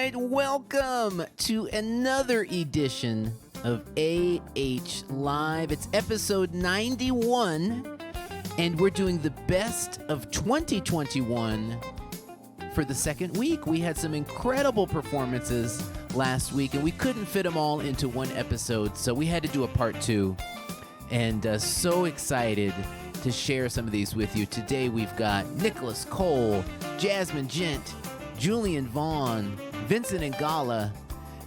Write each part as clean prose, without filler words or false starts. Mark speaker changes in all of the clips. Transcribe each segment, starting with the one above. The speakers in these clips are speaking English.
Speaker 1: right, welcome to another edition of AH Live. It's episode 91, and we're doing the best of 2021 for the second week. We had some incredible performances last week, and we couldn't fit them all into one episode, so we had to do a part two. And so excited to share some of these with you. Today we've got Nicholas Cole, Jasmine Gent, Julian Vaughn, Vincent Ngala,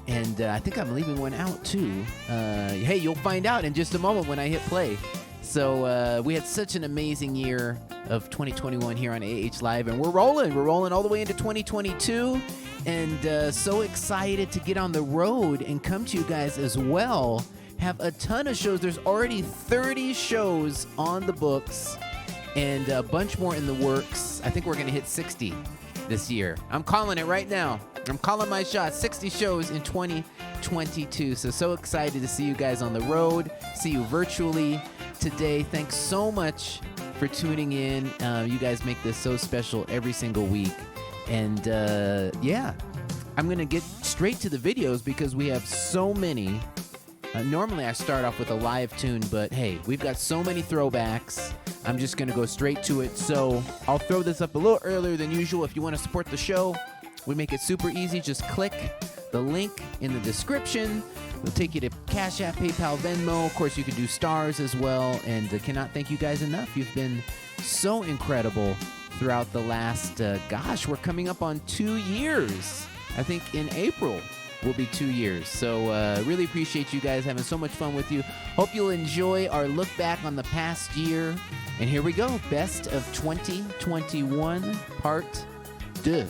Speaker 1: and I think I'm leaving one out too. Hey, you'll find out in just a moment when I hit play. So we had such an amazing year of 2021 here on AH Live, and we're rolling all the way into 2022, and so excited to get on the road and come to you guys as well. Have a ton of shows. There's already 30 shows on the books and a bunch more in the works. I think we're going to hit 60 this year. I'm calling it right now. I'm calling my shot. 60 shows in 2022. So excited to see you guys on the road, see you virtually today. Thanks so much for tuning in. You guys make this so special every single week. And yeah, I'm going to get straight to the videos because we have so many. Normally I start off with a live tune, but hey, we've got so many throwbacks. I'm just going to go straight to it. So I'll throw this up a little earlier than usual. If you want to support the show, we make it super easy. Just click the link in the description. It'll take you to Cash App, PayPal, Venmo. Of course, you can do stars as well. And cannot thank you guys enough. You've been so incredible throughout the last, we're coming up on 2 years. I think in April will be 2 years. So really appreciate you guys, having so much fun with you. Hope you'll enjoy our look back on the past year. And here we go. Best of 2021, part 2.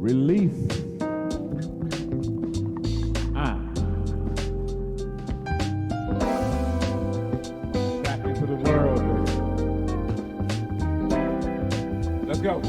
Speaker 2: Release. Back into the world. Let's go.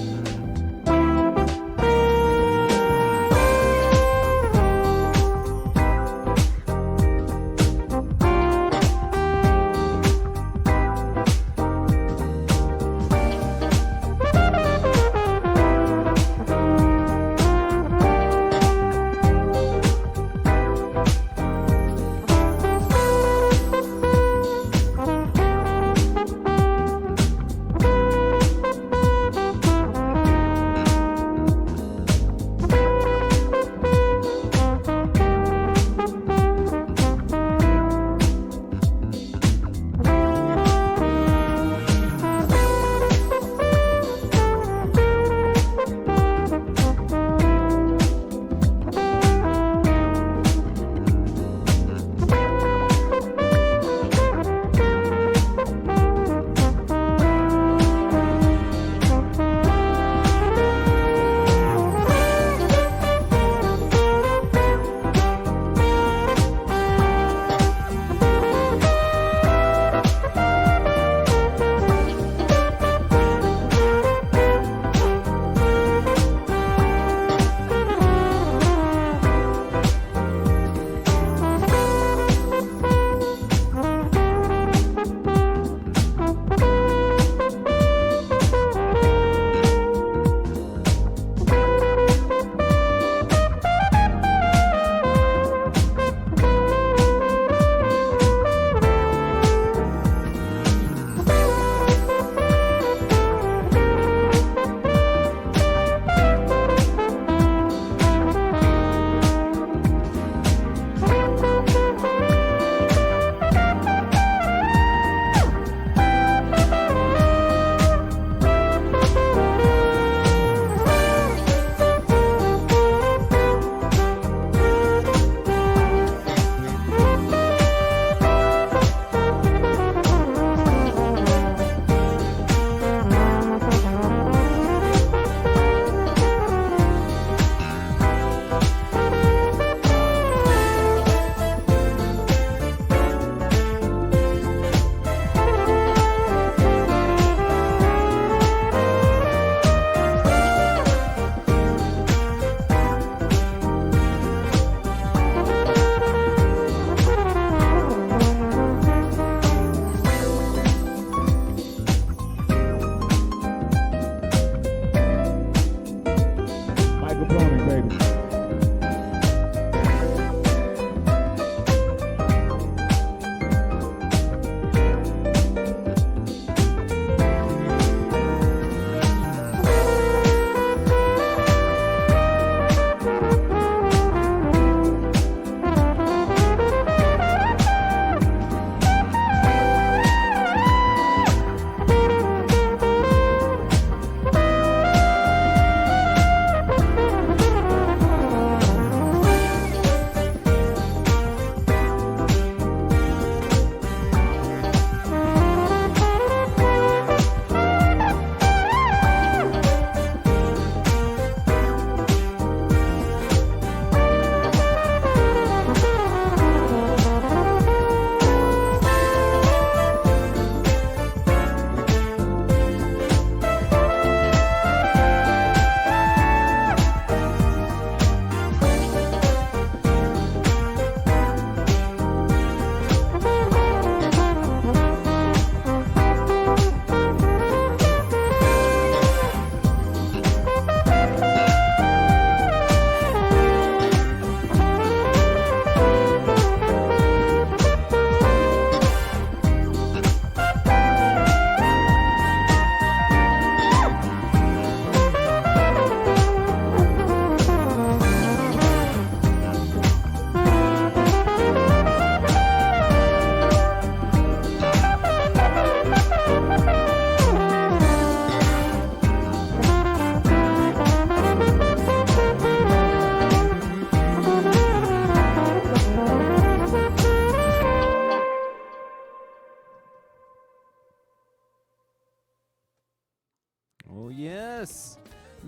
Speaker 1: Oh, yes.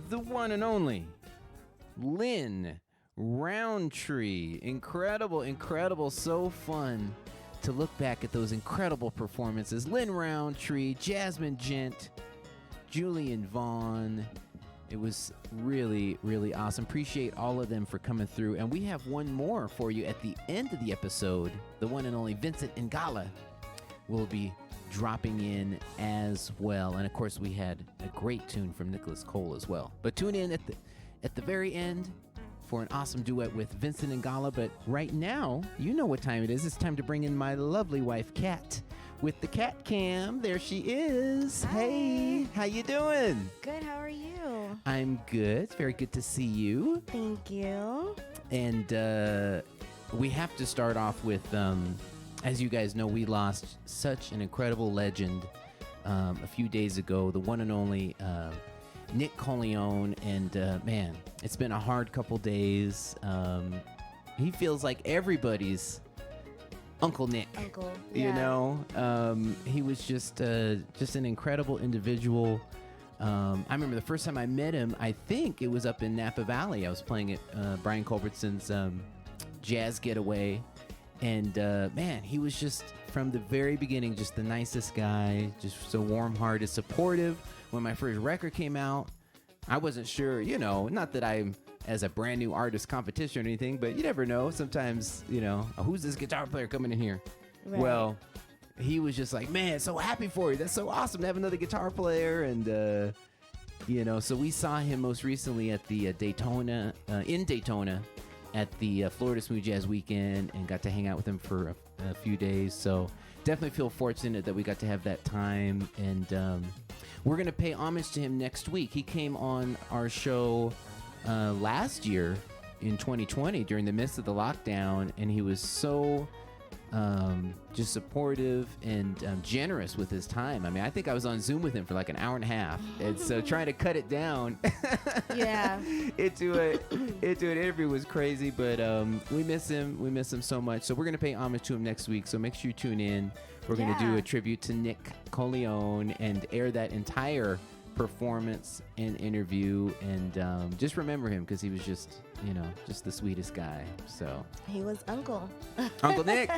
Speaker 1: The one and only Lynn Roundtree. Incredible, incredible. So fun to look back at those incredible performances. Lynn Roundtree, Jasmine Gent, Julian Vaughn. It was really, really awesome. Appreciate all of them for coming through. And we have one more for you at the end of the episode. The one and only Vincent Ngala will be dropping in as well. And of course, we had a great tune from Nicholas Cole as well. But tune in at the very end for an awesome duet with Vincent Ngala. But right now, you know what time it is. It's time to bring in my lovely wife, Kat, with the Cat Cam. There she is.
Speaker 3: Hi.
Speaker 1: Hey, how you doing?
Speaker 3: Good, how are you?
Speaker 1: I'm good. It's very good to see you.
Speaker 3: Thank you.
Speaker 1: And we have to start off with, as you guys know, we lost such an incredible legend a few days ago, the one and only Nick Corleone. And man, it's been a hard couple days. He feels like everybody's Uncle Nick.
Speaker 3: Uncle.
Speaker 1: You
Speaker 3: Yeah.
Speaker 1: know, he was just an incredible individual. I remember the first time I met him, I think it was up in Napa Valley. I was playing at Brian Culbertson's Jazz Getaway. And man, he was just, from the very beginning, just the nicest guy, just so warm-hearted, supportive. When my first record came out, I wasn't sure, you know, not that I'm as a brand new artist competition or anything, but you never know. Sometimes, you know, who's this guitar player coming in here?
Speaker 3: Right.
Speaker 1: Well, he was just like, man, so happy for you. That's so awesome to have another guitar player. And, you know, so we saw him most recently at the Daytona, at the Florida Smooth Jazz Weekend, and got to hang out with him for a few days. So definitely feel fortunate that we got to have that time. And we're going to pay homage to him next week. He came on our show last year in 2020 during the midst of the lockdown, and he was so just supportive and generous with his time. I mean, I think I was on Zoom with him for like an hour and a half, and so trying to cut it down
Speaker 3: Yeah.
Speaker 1: into an interview was crazy. But we miss him so much. So we're gonna pay homage to him next week, so make sure you tune in. We're gonna do a tribute to Nick Corleone and air that entire performance and interview, and just remember him, because he was just, you know, just the sweetest guy. So
Speaker 3: He was Uncle.
Speaker 1: Uncle Nick.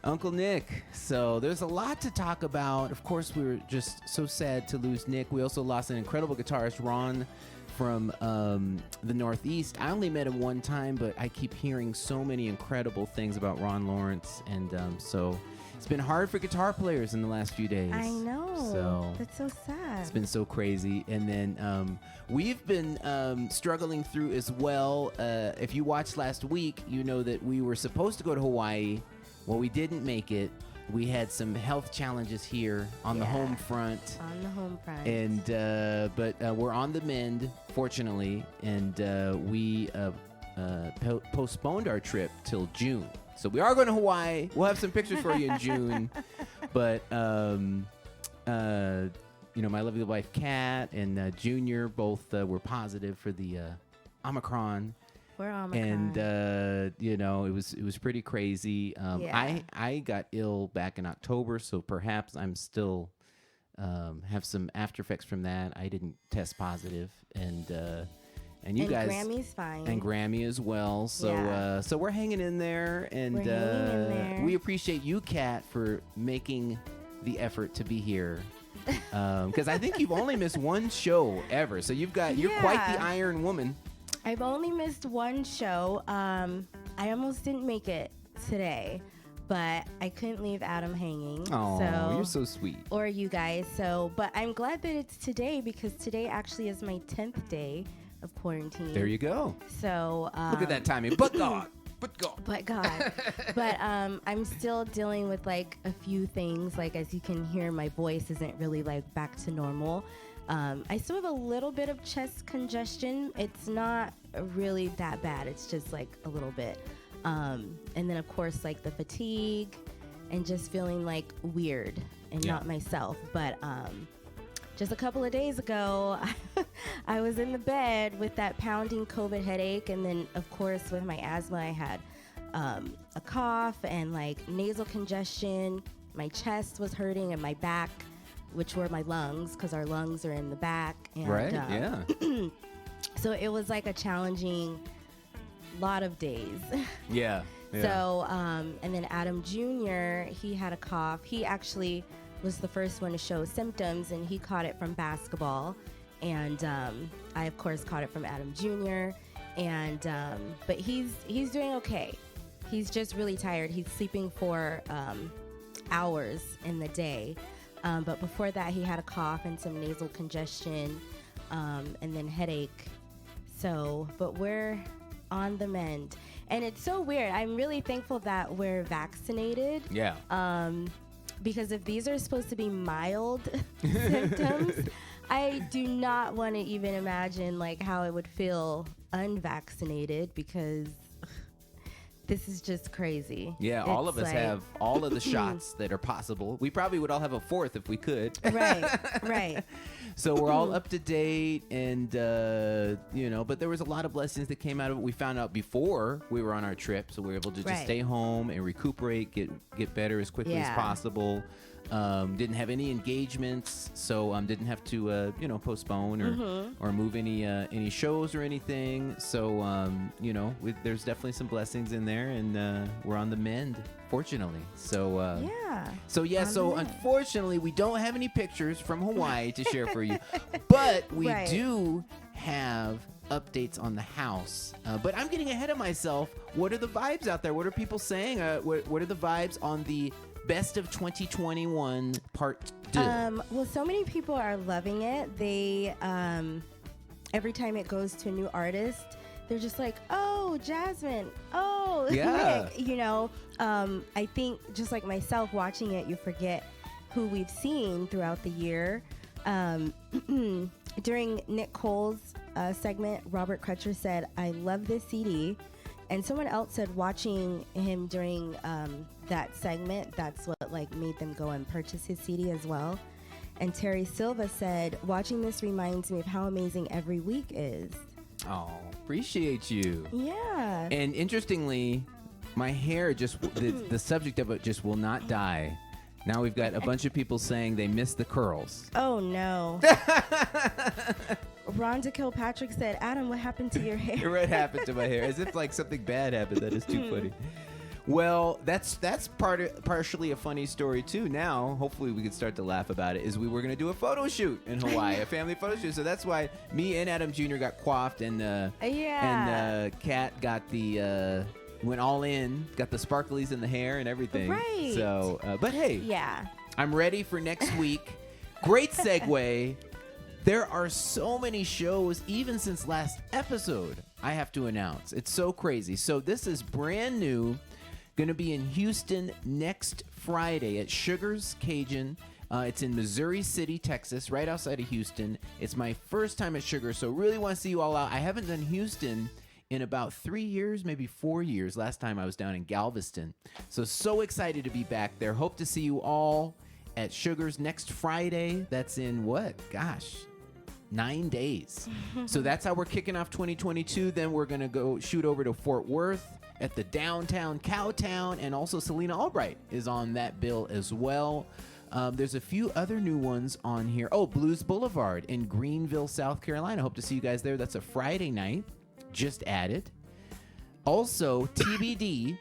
Speaker 1: Uncle Nick. So there's a lot to talk about. Of course, we were just so sad to lose Nick. We also lost an incredible guitarist, Ron, from the Northeast. I only met him one time, but I keep hearing so many incredible things about Ron Lawrence. And so it's been hard for guitar players in the last few days.
Speaker 3: I know.
Speaker 1: So
Speaker 3: that's so sad.
Speaker 1: it's been so crazy. And then we've been struggling through as well. If you watched last week, you know that we were supposed to go to Hawaii. Well, we didn't make it. We had some health challenges here on the home front.
Speaker 3: On the home front.
Speaker 1: And but we're on the mend, fortunately. And we postponed our trip till June. So we are going to Hawaii. We'll have some pictures for you in June. But you know, my lovely wife Kat and Junior both were positive for the Omicron.
Speaker 3: We're Omicron.
Speaker 1: And you know, it was pretty crazy. I got ill back in October, so perhaps I'm still have some after effects from that. I didn't test positive, and you guys,
Speaker 3: Grammy's fine.
Speaker 1: and Grammy as well. So so we're hanging in there, and
Speaker 3: We're hanging in there.
Speaker 1: we appreciate you, Kat, for making the effort to be here. Because I think you've only missed one show ever, so you're quite the Iron Woman.
Speaker 3: I've only missed one show. I almost didn't make it today, but I couldn't leave Adam hanging.
Speaker 1: Oh,
Speaker 3: so,
Speaker 1: you're so sweet.
Speaker 3: Or you guys. So, but I'm glad that it's today, because today actually is my 10th day of quarantine.
Speaker 1: There you go.
Speaker 3: So
Speaker 1: Look at that timing. But God.
Speaker 3: But God. But I'm still dealing with like a few things. Like, as you can hear, my voice isn't really like back to normal. I still have a little bit of chest congestion. It's not really that bad. It's just like a little bit. And then of course like the fatigue and just feeling like weird and not myself. But just a couple of days ago, I was in the bed with that pounding COVID headache. And then of course with my asthma, I had a cough and like nasal congestion. My chest was hurting and my back which were my lungs, because our lungs are in the back. And,
Speaker 1: Right, yeah.
Speaker 3: So it was like a challenging lot of days.
Speaker 1: Yeah.
Speaker 3: So, and then Adam Jr., he had a cough. He actually was the first one to show symptoms, and he caught it from basketball. And I, of course, caught it from Adam Jr. And but he's doing okay. He's just really tired. He's sleeping for hours in the day. But before that, he had a cough and some nasal congestion, and then headache. So, but we're on the mend. And it's so weird. I'm really thankful that we're vaccinated.
Speaker 1: Yeah.
Speaker 3: Because if these are supposed to be mild symptoms, I do not want to even imagine like how it would feel unvaccinated, because this is just crazy.
Speaker 1: Yeah, all of us have all of the shots that are possible. We probably would all have a fourth if we could.
Speaker 3: Right.
Speaker 1: So we're all up to date, and but there was a lot of blessings that came out of it. We found out before we were on our trip, so we were able to just stay home and recuperate, get better as quickly as possible. Didn't have any engagements, so didn't have to postpone or move any shows or anything. So there's definitely some blessings in there, and we're on the mend, fortunately. So So unfortunately, we don't have any pictures from Hawaii to share for you, but we do have updates on the house. But I'm getting ahead of myself. What are the vibes out there? What are people saying? What are the vibes on the Best of 2021 Part 2?
Speaker 3: Well, so many people are loving it. They every time it goes to a new artist, they're just like, "Oh, Jasmine. Oh,
Speaker 1: yeah."
Speaker 3: Nick. I think just like myself watching it, you forget who we've seen throughout the year. During Nick Cole's segment, Robert Crutcher said, "I love this CD." And someone else said watching him during that segment, that's what made them go and purchase his CD as well. And Terry Silva said, watching this reminds me of how amazing every week is.
Speaker 1: Oh, appreciate you.
Speaker 3: Yeah.
Speaker 1: And interestingly, my hair the subject of it just will not die. Now we've got a bunch of people saying they miss the curls.
Speaker 3: Oh, no. Rhonda Kilpatrick said, Adam, what happened to your hair?
Speaker 1: What happened to my hair? As if something bad happened. That is too funny. Well, that's partially a funny story too. Now, hopefully we can start to laugh about it. Is we were going to do a photo shoot in Hawaii, a family photo shoot. So that's why me and Adam Jr. got coiffed, and Kat got went all in, got the sparklies in the hair and everything.
Speaker 3: Right.
Speaker 1: So, but hey,
Speaker 3: yeah,
Speaker 1: I'm ready for next week. Great segue. There are so many shows, even since last episode, I have to announce. It's so crazy. So this is brand new. Going to be in Houston next Friday at Sugar's Cajun. It's in Missouri City, Texas, right outside of Houston. It's my first time at Sugar, so really want to see you all out. I haven't done Houston in about 3 years, maybe 4 years. Last time I was down in Galveston. So excited to be back there. Hope to see you all at Sugar's next Friday. That's in what? Gosh, 9 days. So that's how we're kicking off 2022. Then we're going to go shoot over to Fort Worth at the downtown Cowtown, and also Selena Albright is on that bill as well. There's a few other new ones on here. Oh, Blues Boulevard in Greenville, South Carolina. Hope to see you guys there. That's a Friday night. Just added. Also, TBD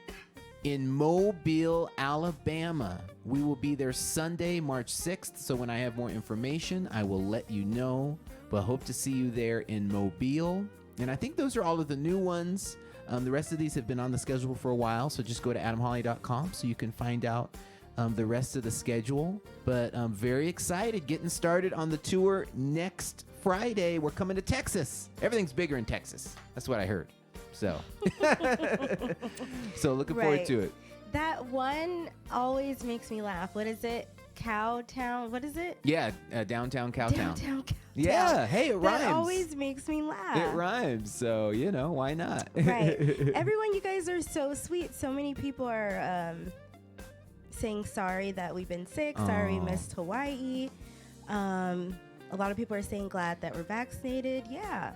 Speaker 1: in Mobile, Alabama. We will be there Sunday, March 6th. So when I have more information, I will let you know. But hope to see you there in Mobile. And I think those are all of the new ones. The rest of these have been on the schedule for a while. So just go to adamholly.com so you can find out the rest of the schedule. But I'm very excited getting started on the tour next Friday. We're coming to Texas. Everything's bigger in Texas. That's what I heard. So, looking forward to it.
Speaker 3: That one always makes me laugh. What is it? Cowtown? What is it?
Speaker 1: Yeah, downtown Cowtown.
Speaker 3: Downtown Cowtown.
Speaker 1: Yeah, hey, it rhymes.
Speaker 3: That always makes me laugh.
Speaker 1: It rhymes, so, why not?
Speaker 3: Right. Everyone, you guys are so sweet. So many people are saying sorry that we've been sick. Sorry we missed Hawaii. A lot of people are saying glad that we're vaccinated. Yeah.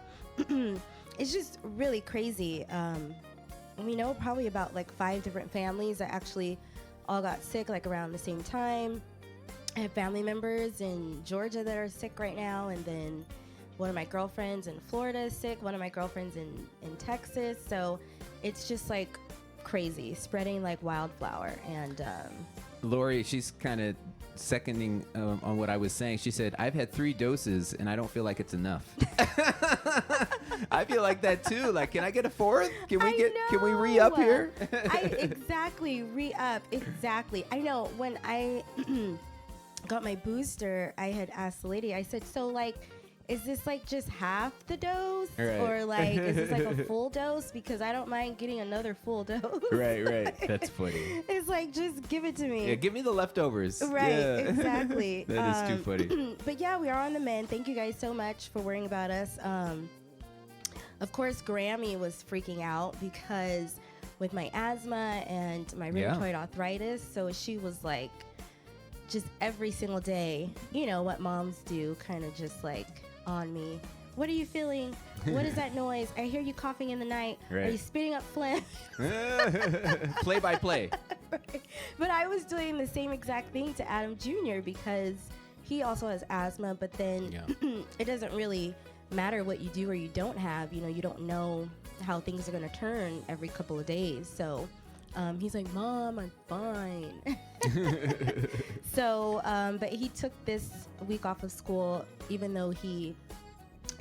Speaker 3: It's just really crazy. We know probably about 5 different families that actually all got sick around the same time. I have family members in Georgia that are sick right now, and then one of my girlfriends in Florida is sick, one of my girlfriends in Texas. So it's just like crazy, spreading like wildflower. And
Speaker 1: Lori, she's kind of seconding on what I was saying. She said, I've had 3 doses and I don't feel like it's enough. I feel like that too. Like, can I get a 4th? Can we re-up here?
Speaker 3: Exactly, re-up. Exactly. I know when I got my booster, I had asked the lady, I said, so like, is this like just half the dose?
Speaker 1: Right.
Speaker 3: Or like, is this like a full dose? Because I don't mind getting another full dose.
Speaker 1: Right. That's funny.
Speaker 3: It's like, just give it to me.
Speaker 1: Yeah, give me the leftovers.
Speaker 3: Right,
Speaker 1: Yeah.
Speaker 3: exactly.
Speaker 1: That is too funny.
Speaker 3: But yeah, we are on the mend. Thank you guys so much for worrying about us. Of course, Grammy was freaking out because with my asthma and my rheumatoid arthritis, so she was like, just every single day, you know what moms do, kind of just like on me. What are you feeling? What is that noise? I hear you coughing in the night.
Speaker 1: Right.
Speaker 3: Are you spitting up phlegm?
Speaker 1: Play by play.
Speaker 3: Right. But I was doing the same exact thing to Adam Jr. because he also has asthma, but then it doesn't really matter what you do or you don't have. You know, you don't know how things are going to turn every couple of days. So he's like, Mom, I'm fine. So, but he took this week off of school, even though he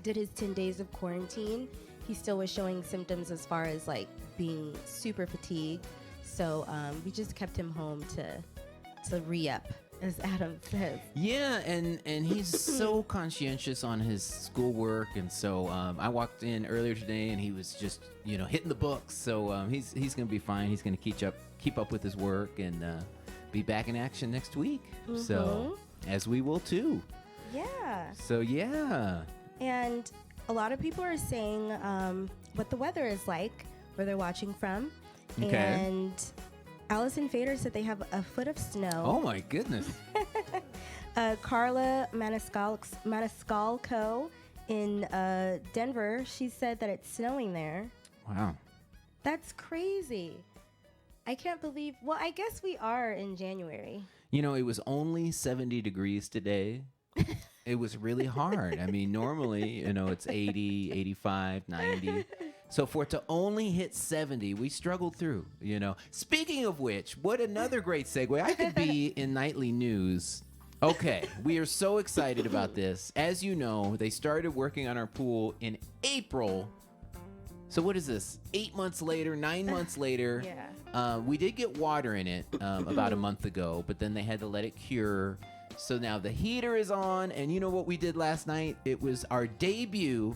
Speaker 3: did his 10 days of quarantine. He still was showing symptoms as far as like being super fatigued. So we just kept him home to re-up, as Adam says.
Speaker 1: Yeah, and he's so conscientious on his schoolwork, and so I walked in earlier today, and he was just hitting the books. So he's gonna be fine. He's gonna keep up with his work and be back in action next week.
Speaker 3: Mm-hmm.
Speaker 1: So as we will too.
Speaker 3: Yeah.
Speaker 1: So yeah.
Speaker 3: And a lot of people are saying what the weather is like where they're watching from.
Speaker 1: Okay.
Speaker 3: And Allison Fader said they have a foot of snow.
Speaker 1: Oh my goodness.
Speaker 3: Carla Maniscalco in Denver, she said that it's snowing there.
Speaker 1: Wow.
Speaker 3: That's crazy. I can't believe. Well, I guess we are in January.
Speaker 1: It was only 70 degrees today. It was really hard. I mean, normally, it's 80, 85, 90. So for it to only hit 70, we struggled through, Speaking of which, what another great segue. I could be in nightly news. Okay, we are so excited about this. As you know, they started working on our pool in April. So what is this? 8 months later, 9 months later.
Speaker 3: Yeah.
Speaker 1: We did get water in it about a month ago, but then they had to let it cure. So now the heater is on, and you know what we did last night? It was our debut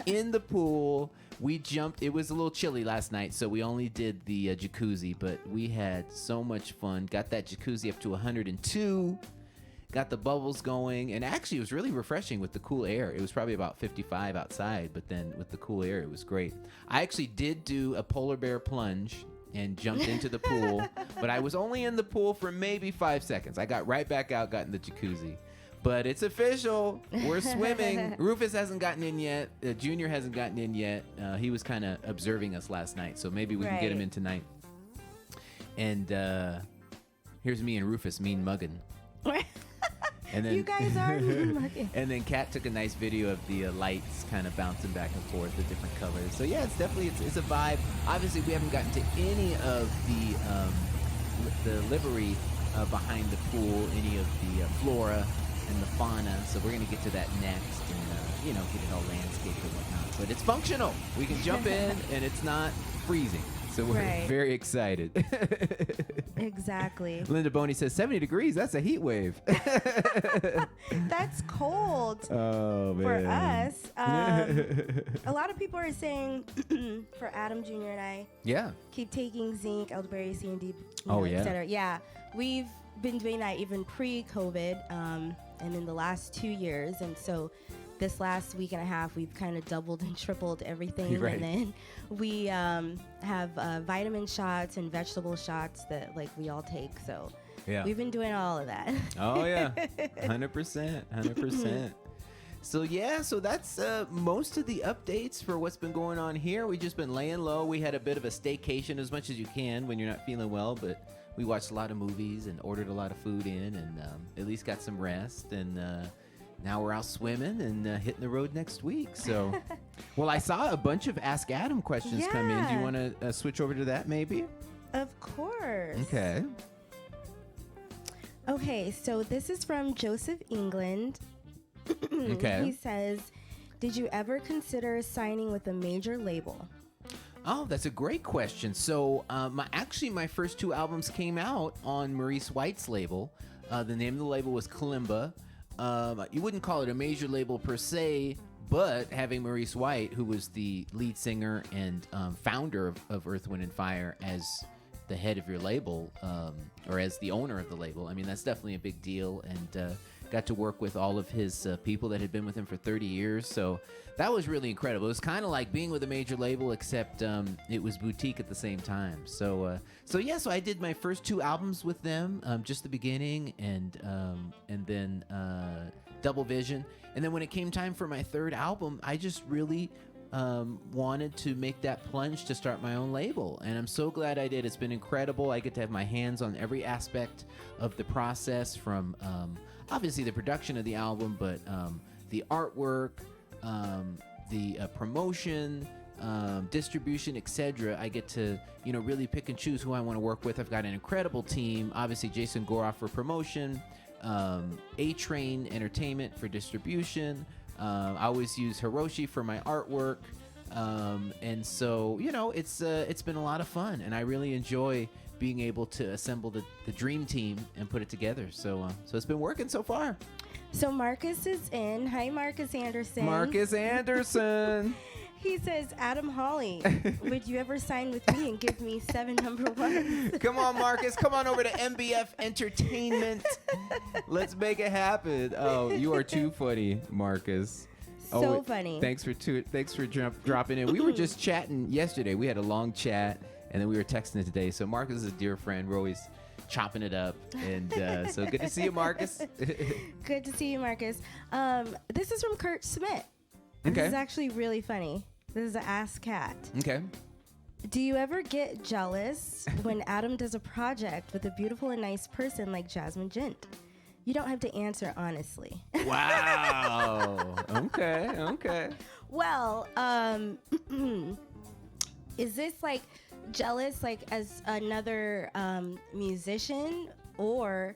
Speaker 1: in the pool. We jumped. It was a little chilly last night, so we only did the jacuzzi, but we had so much fun. Got that jacuzzi up to 102. Got the bubbles going, and actually it was really refreshing with the cool air. It was probably about 55 outside, but then with the cool air, it was great. I actually did do a polar bear plunge and jumped into the pool, but I was only in the pool for maybe 5 seconds. I got right back out, got in the jacuzzi. But it's official. We're swimming. Rufus hasn't gotten in yet. Junior hasn't gotten in yet. He was kind of observing us last night, so maybe we can get him in tonight. And here's me and Rufus mean mugging. And then,
Speaker 3: you guys are mean mugging.
Speaker 1: And then Kat took a nice video of the lights kind of bouncing back and forth, the different colors. So yeah, it's definitely it's a vibe. Obviously, we haven't gotten to any of the livery behind the pool, any of the flora and the fauna. So we're gonna get to that next, and get it all landscaped and whatnot. But it's functional. We can jump in, and it's not freezing. So we're very excited.
Speaker 3: Exactly.
Speaker 1: Linda Boney says 70 degrees. That's a heat wave.
Speaker 3: That's cold for us. A lot of people are saying for Adam Jr. and I, keep taking zinc, elderberry, C and D, et cetera. Yeah, we've been doing that even pre-COVID and in the last 2 years. And so this last week and a half, we've kind of doubled and tripled everything. Right. And then we have vitamin shots and vegetable shots that we all take. So we've been doing all of that.
Speaker 1: Oh, yeah. 100%. So that's most of the updates for what's been going on here. We've just been laying low. We had a bit of a staycation, as much as you can when you're not feeling well, but we watched a lot of movies and ordered a lot of food in, and at least got some rest. And now we're out swimming and hitting the road next week. So, well, I saw a bunch of Ask Adam questions come in. Do you want to switch over to that maybe?
Speaker 3: Of course.
Speaker 1: Okay.
Speaker 3: Okay, so this is from Joseph England.
Speaker 1: Okay.
Speaker 3: He says, did you ever consider signing with a major label?
Speaker 1: Oh, that's a great question. So, my first 2 albums came out on Maurice White's label. The name of the label was Kalimba. You wouldn't call it a major label per se, but having Maurice White, who was the lead singer and founder of Earth, Wind & Fire, as the head of your label, or as the owner of the label, I mean, that's definitely a big deal. And got to work with all of his people that had been with him for 30 years. So that was really incredible. It was kind of like being with a major label, except it was boutique at the same time. So I did my first 2 albums with them, just the beginning, and then Double Vision. And then when it came time for my 3rd album, I just really wanted to make that plunge to start my own label. And I'm so glad I did. It's been incredible. I get to have my hands on every aspect of the process, from obviously the production of the album, but the artwork, the promotion, distribution, etc. I get to, really pick and choose who I want to work with. I've got an incredible team. Obviously, Jason Goroff for promotion, A-Train Entertainment for distribution. I always use Hiroshi for my artwork. And so, it's been a lot of fun, and I really enjoy being able to assemble the dream team and put it together. So it's been working so far.
Speaker 3: So Marcus is in. Hi, Marcus Anderson.
Speaker 1: Marcus Anderson.
Speaker 3: He says, Adam Hawley, would you ever sign with me and give me 7 number ones?
Speaker 1: Come on, Marcus. Come on over to MBF Entertainment. Let's make it happen. Oh, you are too funny, Marcus.
Speaker 3: So funny.
Speaker 1: Thanks for dropping in. We were just chatting yesterday. We had a long chat, and then we were texting today. So Marcus is a dear friend. We're always chopping it up, and so good to see you, Marcus.
Speaker 3: Good to see you, Marcus. This is from Kurt Smith.
Speaker 1: Okay.
Speaker 3: This is actually really funny. This is an Ask Cat.
Speaker 1: Okay.
Speaker 3: Do you ever get jealous when Adam does a project with a beautiful and nice person like Jasmine Gent? You don't have to answer honestly.
Speaker 1: Wow. Okay.
Speaker 3: Well, is this like jealous like as another musician, or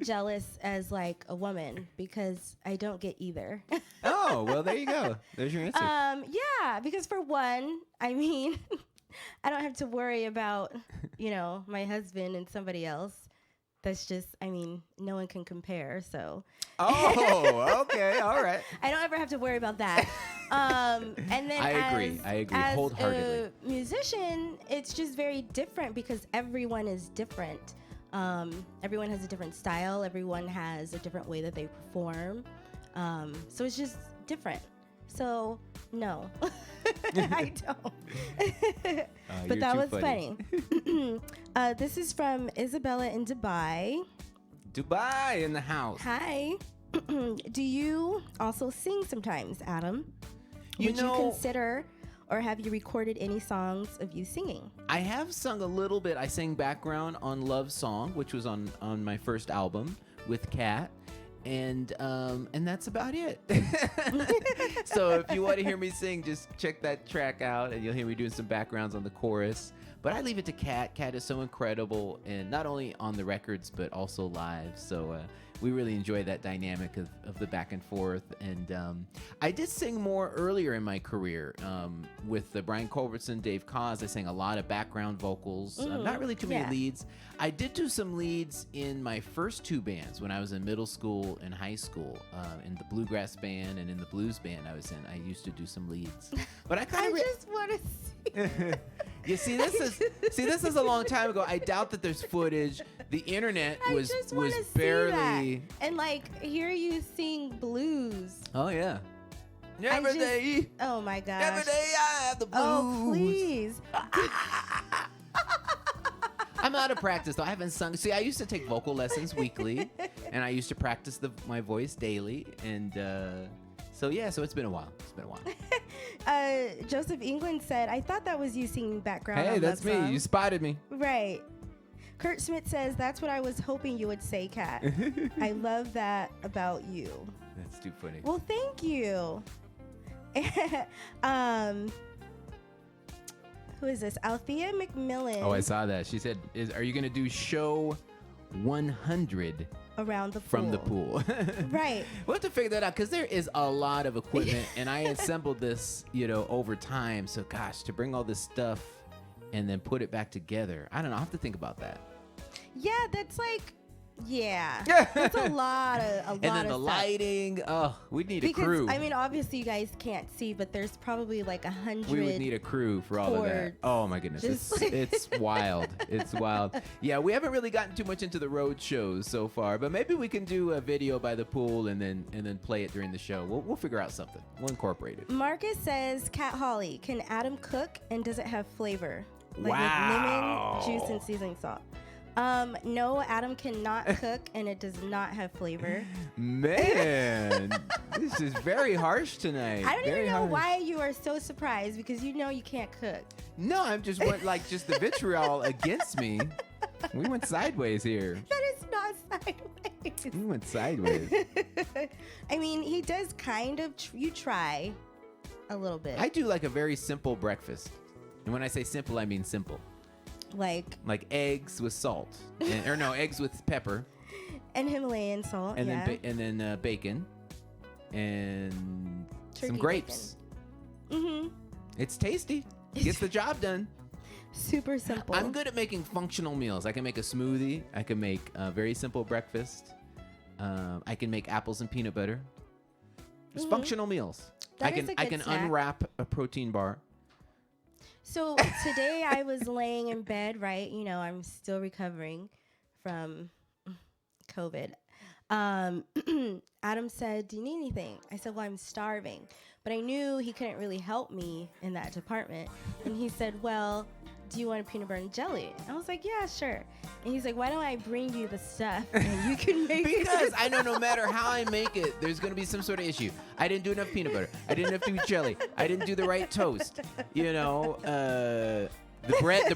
Speaker 3: jealous as like a woman? Because I don't get either.
Speaker 1: Oh, well, there you go. There's your answer.
Speaker 3: Yeah, because for one, I mean, I don't have to worry about, my husband and somebody else. That's just, I mean, no one can compare, so.
Speaker 1: Oh, okay, all right.
Speaker 3: I don't ever have to worry about that. And then
Speaker 1: I agree
Speaker 3: as
Speaker 1: wholeheartedly.
Speaker 3: a musician, it's just very different because everyone is different. Everyone has a different style. Everyone has a different way that they perform. So it's just different. So no, I don't. But that was funny. This is from Isabella in Dubai.
Speaker 1: Dubai in the house.
Speaker 3: Hi. Do you also sing sometimes, Adam?
Speaker 1: You
Speaker 3: Would you consider, or have you recorded any songs of you singing? I
Speaker 1: have sung a little bit. I sang background on Love Song, which was on my first album with Kat. And that's about it. So if you want to hear me sing, just check that track out, and you'll hear me doing some backgrounds on the chorus. But I leave it to Kat. Kat is so incredible, and not only on the records, but also live. So we really enjoy that dynamic of the back and forth. And I did sing more earlier in my career with Brian Culbertson, Dave Koz. I sang a lot of background vocals, not really too many leads. I did do some leads in my first 2 bands when I was in middle school and high school, in the bluegrass band and in the blues band I was in. I used to do some leads. But I
Speaker 3: just want to see.
Speaker 1: You see, this is a long time ago. I doubt that there's footage. The internet was barely.
Speaker 3: And hear you sing blues.
Speaker 1: Oh yeah. Every day.
Speaker 3: Oh my gosh.
Speaker 1: Every day I have the blues.
Speaker 3: Oh please.
Speaker 1: I'm out of practice though. I haven't sung. See, I used to take vocal lessons weekly, and I used to practice my voice daily, and so it's been a while.
Speaker 3: Joseph England said, I thought that was you singing background.
Speaker 1: Hey,
Speaker 3: on
Speaker 1: that's
Speaker 3: that
Speaker 1: me.
Speaker 3: song.
Speaker 1: You spotted me.
Speaker 3: Right. Kurt Smith says, that's what I was hoping you would say, Kat. I love that about you.
Speaker 1: That's too funny.
Speaker 3: Well, thank you. Who is this? Althea McMillan.
Speaker 1: Oh, I saw that. She said, are you going to do show 100
Speaker 3: around the pool.
Speaker 1: From the pool?
Speaker 3: Right.
Speaker 1: We'll have to figure that out because there is a lot of equipment, and I assembled this, over time. So, gosh, to bring all this stuff and then put it back together, I don't know. I'll have to think about that.
Speaker 3: Yeah, that's like, that's a lot of
Speaker 1: And then the
Speaker 3: stuff.
Speaker 1: lighting. Oh, we'd need
Speaker 3: Because,
Speaker 1: a crew.
Speaker 3: I mean, obviously you guys can't see, but there's probably like 100.
Speaker 1: We would need a crew for all of that.
Speaker 3: cords.
Speaker 1: Oh my goodness, it's wild. It's wild. Yeah, we haven't really gotten too much into the road shows so far, but maybe we can do a video by the pool and then play it during the show. We'll figure out something. We'll incorporate it.
Speaker 3: Marcus says, Kat Holly, can Adam cook and does it have flavor? Like
Speaker 1: Wow.
Speaker 3: with lemon, juice, and seasoning salt. No, Adam cannot cook and it does not have flavor.
Speaker 1: Man, this is very harsh tonight.
Speaker 3: I don't
Speaker 1: Very
Speaker 3: even know
Speaker 1: harsh.
Speaker 3: why you are so surprised because you know you can't cook.
Speaker 1: No, I'm just just the vitriol against me. We went sideways here.
Speaker 3: That is not sideways.
Speaker 1: We went sideways.
Speaker 3: I mean, he does kind of, you try a little bit.
Speaker 1: I do like a very simple breakfast. And when I say simple, I mean simple. Like eggs with salt. Eggs with pepper.
Speaker 3: And Himalayan salt,
Speaker 1: And
Speaker 3: yeah.
Speaker 1: then bacon. And
Speaker 3: Turkey
Speaker 1: some grapes.
Speaker 3: Mm-hmm.
Speaker 1: It's tasty. Gets the job done.
Speaker 3: Super simple.
Speaker 1: I'm good at making functional meals. I can make a smoothie. I can make a very simple breakfast. I can make apples and peanut butter. Just functional meals.
Speaker 3: That is a
Speaker 1: I
Speaker 3: good
Speaker 1: can
Speaker 3: snack.
Speaker 1: unwrap a protein bar.
Speaker 3: So today I was laying in bed, right? I'm still recovering from COVID. Adam said, do you need anything? I said, well, I'm starving. But I knew he couldn't really help me in that department. And he said, well, do you want a peanut butter and jelly? And I was like, yeah, sure. And he's like, why don't I bring you the stuff and you can make it?
Speaker 1: Because I know no matter how I make it, there's going to be some sort of issue. I didn't do enough peanut butter. I didn't have to do jelly. I didn't do the right toast. The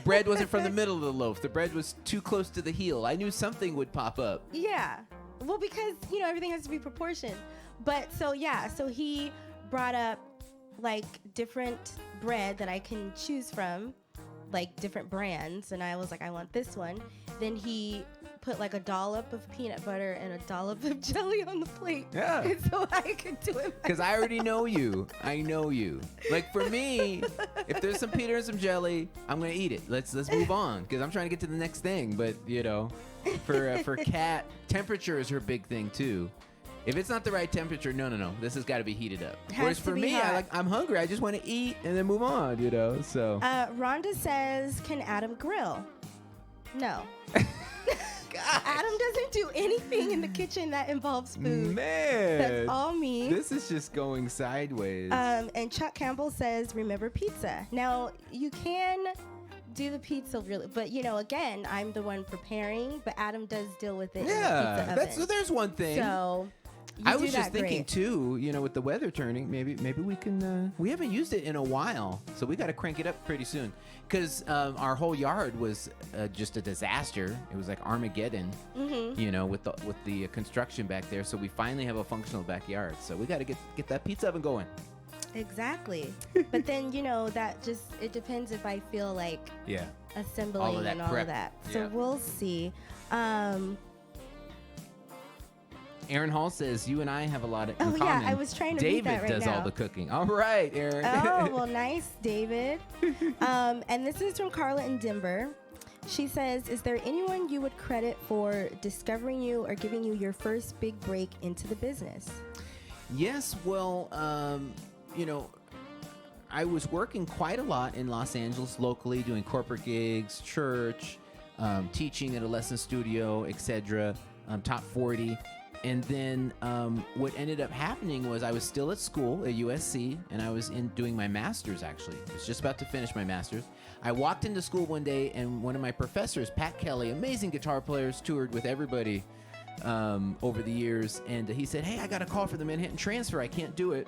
Speaker 1: bread wasn't from the middle of the loaf. The bread was too close to the heel. I knew something would pop up.
Speaker 3: Yeah. Well, because, everything has to be proportioned. But so he brought up like different bread that I can choose from, like different brands. And I was like, I want this one. Then he put like a dollop of peanut butter and a dollop of jelly on the plate.
Speaker 1: Yeah.
Speaker 3: And so I could do it.
Speaker 1: Because I already know you. I know you. Like for me, if there's some peanut and some jelly, I'm gonna eat it. Let's move on because I'm trying to get to the next thing. But for Kat, temperature is her big thing too. If it's not the right temperature, no. This has got to be heated up. Whereas for me, I'm hungry. I just want to eat and then move on. So.
Speaker 3: Rhonda says, can Adam grill? No. Adam doesn't do anything in the kitchen that involves food.
Speaker 1: Man,
Speaker 3: That's all me.
Speaker 1: This is just going sideways.
Speaker 3: And Chuck Campbell says, remember pizza. Now, you can do the pizza really, but again, I'm the one preparing, but Adam does deal with it in the pizza oven.
Speaker 1: There's one thing.
Speaker 3: So
Speaker 1: I was just thinking too, with the weather turning, maybe we can. We haven't used it in a while, so we got to crank it up pretty soon. Because our whole yard was just a disaster. It was like Armageddon, with the construction back there. So we finally have a functional backyard. So we got to get that pizza oven going.
Speaker 3: Exactly. But then that just it depends if I feel like assembling
Speaker 1: All of that
Speaker 3: and all
Speaker 1: prep.
Speaker 3: of that. So
Speaker 1: Yeah.
Speaker 3: we'll see.
Speaker 1: Aaron Hall says you and I have a lot in
Speaker 3: Oh,
Speaker 1: common.
Speaker 3: yeah, I was trying to read
Speaker 1: David
Speaker 3: that right
Speaker 1: does
Speaker 3: now.
Speaker 1: all the cooking. All right, Aaron.
Speaker 3: Oh, well, nice, David. And this is from Carla in Denver. She says, is there anyone you would credit for discovering you or giving you your first big break into the business?
Speaker 1: Yes, well, I was working quite a lot in Los Angeles locally, doing corporate gigs, church, teaching at a lesson studio, etc., top 40. And then what ended up happening was I was still at school at USC, and I was doing my master's, actually. I was just about to finish my master's. I walked into school one day, and one of my professors, Pat Kelly, amazing guitar players, toured with everybody over the years, and he said, hey, I got a call for the Manhattan Transfer. I can't do it.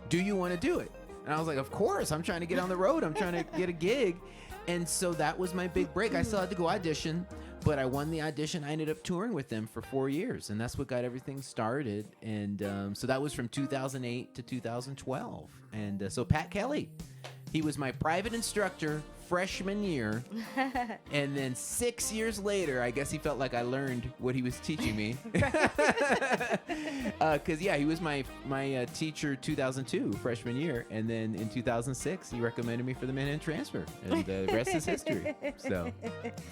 Speaker 1: Do you want to do it? And I was like, of course. I'm trying to get on the road. I'm trying to get a gig. And so that was my big break. I still had to go audition, but I won the audition. I ended up touring with them for 4 years, and that's what got everything started. And so that was from 2008 to 2012. And so Pat Kelly, he was my private instructor freshman year, and then 6 years later, I guess he felt like I learned what he was teaching me. Because he was my teacher 2002 freshman year, and then in 2006 he recommended me for the Manhattan transfer, and the rest is history. So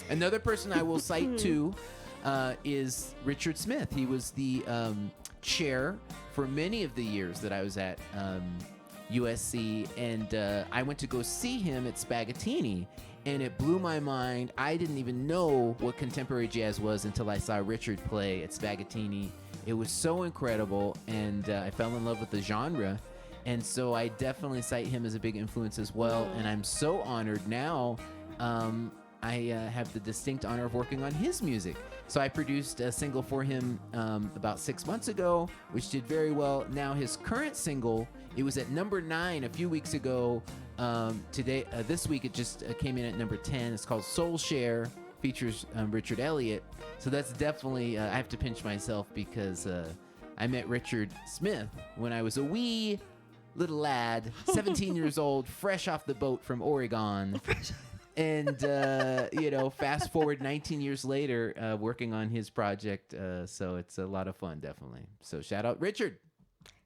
Speaker 1: another person I will cite too is Richard Smith. He was the chair for many of the years that I was at USC, and I went to go see him at Spagattini, and it blew my mind. I didn't even know what contemporary jazz was until I saw Richard play at Spagattini. It was so incredible, and I fell in love with the genre, and so I definitely cite him as a big influence as well. And I'm so honored now. I have the distinct honor of working on his music. So I produced a single for him about 6 months ago, which did very well. Now his current single, it was at number 9 a few weeks ago. This week it just came in at number 10. It's called Soul Share, features Richard Elliott. So that's definitely, I have to pinch myself because I met Richard Smith when I was a wee little lad, 17 years old, fresh off the boat from Oregon. And, fast forward 19 years later, working on his project. So it's a lot of fun, definitely. So shout out, Richard.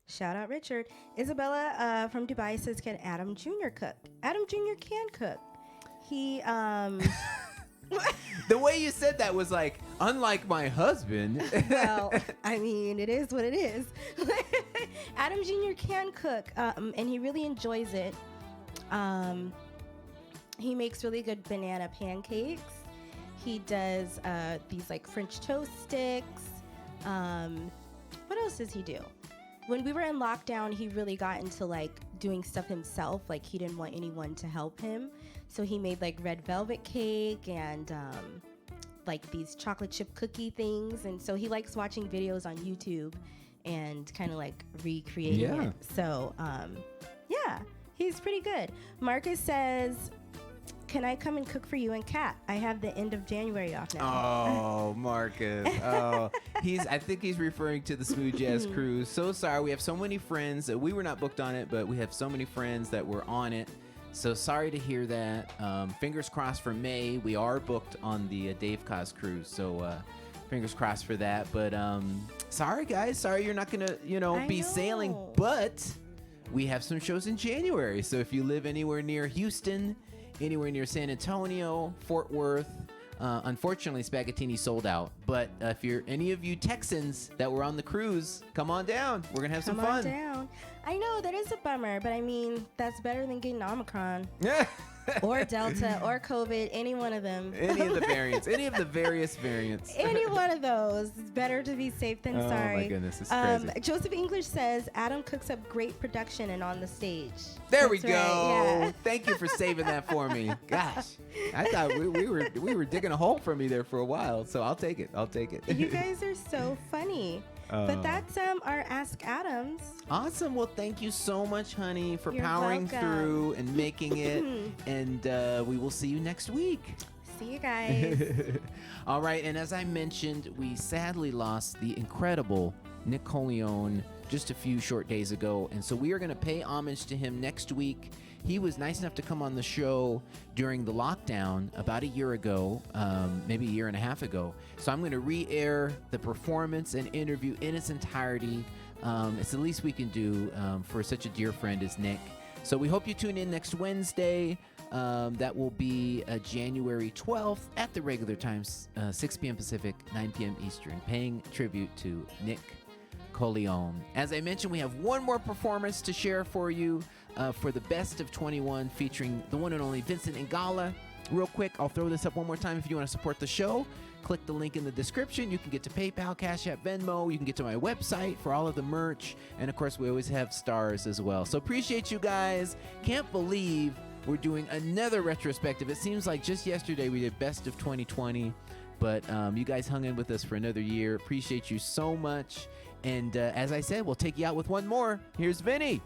Speaker 3: Shout out, Richard. Isabella from Dubai says, can Adam Jr. cook? Adam Jr. can cook. He,
Speaker 1: The way you said that was like, unlike my husband.
Speaker 3: Well, I mean, it is what it is. Adam Jr. can cook, and he really enjoys it. He makes really good banana pancakes. He does these like French toast sticks. What else does he do? When we were in lockdown, he really got into like doing stuff himself. Like he didn't want anyone to help him. So he made like red velvet cake and like these chocolate chip cookie things. And so he likes watching videos on YouTube and kind of like recreating it. So he's pretty good. Marcus says, can I come and cook for you and Kat? I have the end of January off now.
Speaker 1: Oh, Marcus. Oh, I think he's referring to the Smooth Jazz Cruise. So sorry. We have so many friends. We were not booked on it, but we have so many friends that were on it. So sorry to hear that. Fingers crossed for May. We are booked on the Dave Koz cruise. So fingers crossed for that. But sorry, guys. Sorry you're not going to, be sailing. But we have some shows in January. So if you live anywhere near Houston, anywhere near San Antonio, Fort Worth. Unfortunately, Spagattini sold out. But if you're any of you Texans that were on the cruise, come on down. We're going to have some fun.
Speaker 3: Come on down. I know, that is a bummer, but I mean, that's better than getting Omicron. Or Delta or COVID, any one of them.
Speaker 1: Any of the variants, any of the various variants.
Speaker 3: Any one of those. It's better to be safe than sorry.
Speaker 1: Oh my goodness, it's crazy.
Speaker 3: Joseph English says, Adam cooks up great production and on the stage.
Speaker 1: There
Speaker 3: That's
Speaker 1: we go.
Speaker 3: Right, yeah.
Speaker 1: Thank you for saving that for me. Gosh, I thought we were digging a hole for me there for a while, so I'll take it.
Speaker 3: You guys are so funny. But that's our Ask Adams.
Speaker 1: Awesome. Well, thank you so much, honey, for
Speaker 3: You're
Speaker 1: powering
Speaker 3: welcome.
Speaker 1: through and making it. And we will see you next week.
Speaker 3: See you guys.
Speaker 1: All right. And as I mentioned, we sadly lost the incredible Nick Corleone just a few short days ago. And so we are going to pay homage to him next week. He was nice enough to come on the show during the lockdown about a year ago, maybe a year and a half ago. So I'm going to re-air the performance and interview in its entirety. It's the least we can do for such a dear friend as Nick. So we hope you tune in next Wednesday. That will be January 12th at the regular times, 6 p.m. Pacific, 9 p.m. Eastern, paying tribute to Nick Corleone. As I mentioned, we have one more performance to share for you for the Best of 21 featuring the one and only Vincent Ingala. Real quick, I'll throw this up one more time. If you want to support the show, click the link in the description. You can get to PayPal, Cash App, Venmo. You can get to my website for all of the merch. And of course, we always have stars as well. So appreciate you guys. Can't believe we're doing another retrospective. It seems like just yesterday we did Best of 2020. But you guys hung in with us for another year. Appreciate you so much. And as I said, we'll take you out with one more. Here's Vinny.